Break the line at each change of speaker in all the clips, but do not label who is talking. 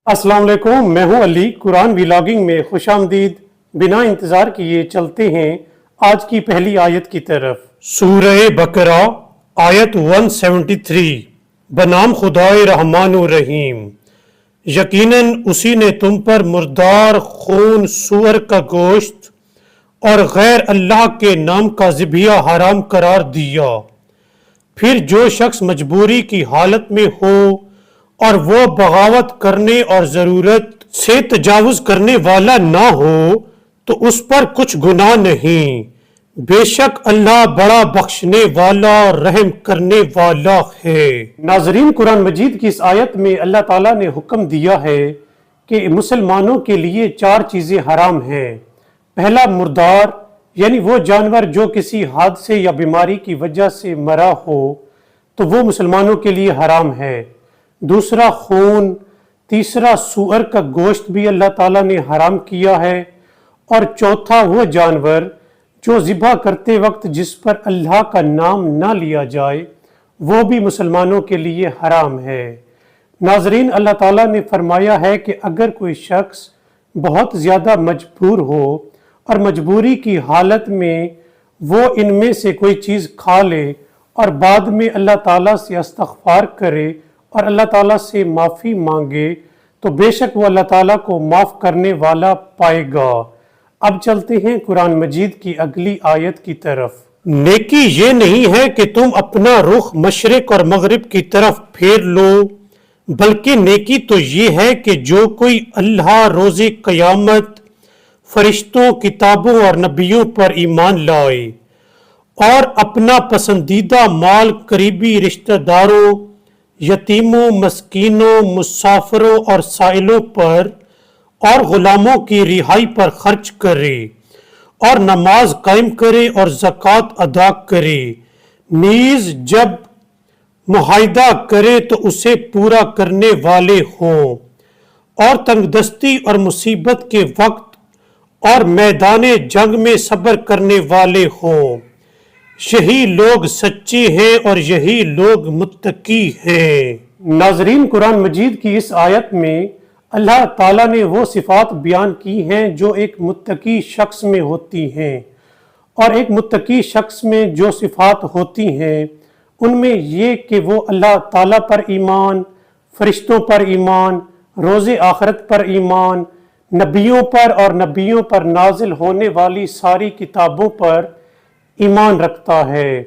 अस्सलाम वालेकुम, मैं हूं अली। कुरान व्लॉगिंग में खुश आमदीद। बिना इंतजार किए चलते हैं आज की पहली आयत की तरफ। सूरह बकरा आयत 173। बनाम खुदाए रहमान रहीम। यकीनन उसी ने तुम पर मुर्दार खून, सूअर का गोश्त और गैर अल्लाह के नाम का ज़िबिया हराम करार दिया। फिर जो शख्स मजबूरी की हालत में हो और वो बगावत करने और ज़रूरत से तजावुज करने वाला ना हो तो उस पर कुछ गुनाह नहीं। बेशक अल्लाह बड़ा बख्शने वाला और रहम करने वाला है। नाजरीन, कुरान मजीद की इस आयत में अल्लाह ताला ने हुक्म दिया है कि मुसलमानों के लिए 4 चीज़ें हराम हैं। पहला, मुर्दार यानी वो जानवर जो किसी हादसे या बीमारी की वजह से मरा हो तो वो मुसलमानों के लिए हराम है। दूसरा, खून। तीसरा, सूअर का गोश्त भी अल्लाह ताला ने हराम किया है। और चौथा, वो जानवर जो ज़िबा करते वक्त जिस पर अल्लाह का नाम ना लिया जाए वो भी मुसलमानों के लिए हराम है। नाजरीन, अल्लाह ताला ने फरमाया है कि अगर कोई शख्स बहुत ज़्यादा मजबूर हो और मजबूरी की हालत में वो इनमें से कोई चीज़ खा ले और बाद में अल्लाह ताला से इस्तग़फ़ार करे और अल्लाह ताला से माफ़ी मांगे तो बेशक वो अल्लाह ताला को माफ़ करने वाला पाएगा। अब चलते हैं कुरान मजीद की अगली आयत की तरफ। नेकी ये नहीं है कि तुम अपना रुख मशरिक और मगरिब की तरफ फेर लो, बल्कि नेकी तो ये है कि जो कोई अल्लाह, रोज़े क़यामत, फरिश्तों, किताबों और नबियों पर ईमान लाए और अपना पसंदीदा माल करीबी रिश्तेदारों, यतीमों, मस्कीनों, मुसाफिरों और साइलों पर और गुलामों की रिहाई पर खर्च करे और नमाज कायम करे और ज़कात अदा करे। नीज़ जब मुआहिदा करे तो उसे पूरा करने वाले हों और तंगदस्ती और मुसीबत के वक्त और मैदाने जंग में सब्र करने वाले हों। यही लोग सच्चे हैं और यही लोग मुत्तकी हैं। नाजरीन, कुरान मजीद की इस आयत में अल्लाह ताला ने वो सिफात बयान की हैं जो एक मुत्तकी शख्स में होती हैं। और एक मुत्तकी शख्स में जो सिफात होती हैं उनमें ये कि वो अल्लाह ताला पर ईमान, फरिश्तों पर ईमान, रोज़े आखिरत पर ईमान, नबियों पर और नबियों पर नाजिल होने वाली सारी किताबों पर ईमान रखता है।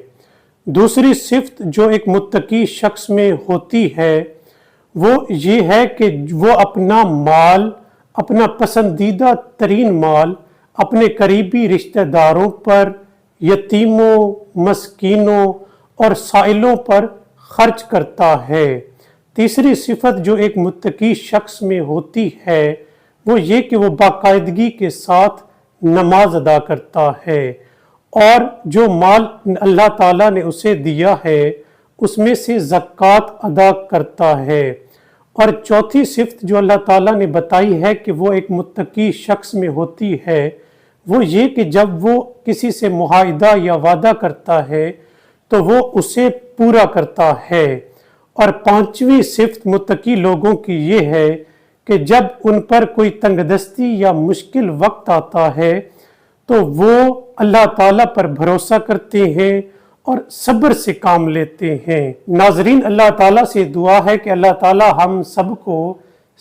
दूसरी सिफ्त जो एक मुत्तकी शख्स में होती है वो ये है कि वो अपना माल, अपना पसंदीदा तरीन माल अपने करीबी रिश्तेदारों पर, यतीमों, मस्कीनों और साइलों पर खर्च करता है। तीसरी सिफत जो एक मुत्तकी शख्स में होती है वो ये कि वो बाकायदगी के साथ नमाज अदा करता है और जो माल अल्लाह ताला ने उसे दिया है उसमें से ज़कात अदा करता है। और चौथी सिफ्त जो अल्लाह ताला ने बताई है कि वो एक मुत्तकी शख्स में होती है वो ये कि जब वो किसी से मुआहिदा या वादा करता है तो वो उसे पूरा करता है। और पांचवी सिफ्त मुत्तकी लोगों की ये है कि जब उन पर कोई तंगदस्ती या मुश्किल वक्त आता है तो वो अल्लाह ताला पर भरोसा करते हैं और सब्र से काम लेते हैं। नाजरीन, अल्लाह ताला से दुआ है कि अल्लाह ताला हम सबको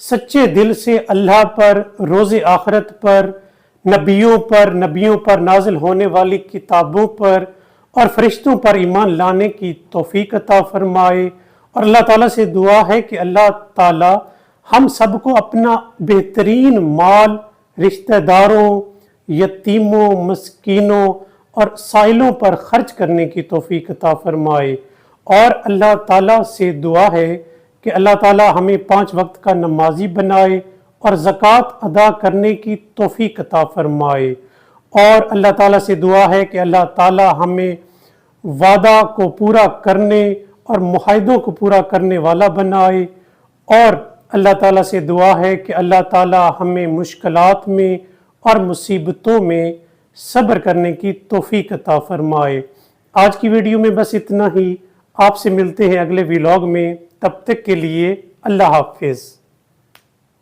सच्चे दिल से अल्लाह पर, रोज़े आखिरत पर, नबियों पर नाजिल होने वाली किताबों पर और फरिश्तों पर ईमान लाने की तौफीक अता फरमाए। और अल्लाह ताला से दुआ है कि अल्लाह ताला हम सबको अपना बेहतरीन माल रिश्तेदारों, यतीमों, मस्कीनों और साइलों पर खर्च करने की तौफीक अता फरमाए। और अल्लाह ताला से दुआ है कि अल्लाह ताला हमें 5 वक्त का नमाजी बनाए और ज़कात अदा करने की तौफीक अता फरमाए। और अल्लाह ताला से दुआ है कि अल्लाह ताला हमें वादा को पूरा करने और मुआहिदों को पूरा करने वाला बनाए। और अल्लाह ताला से दुआ है कि अल्लाह ताला हमें मुश्किलात में और मुसीबतों में सब्र करने की तौफीक अता फरमाए। आज की वीडियो में बस इतना ही। आपसे मिलते हैं अगले व्लॉग में। तब तक के लिए अल्लाह हाफिज़।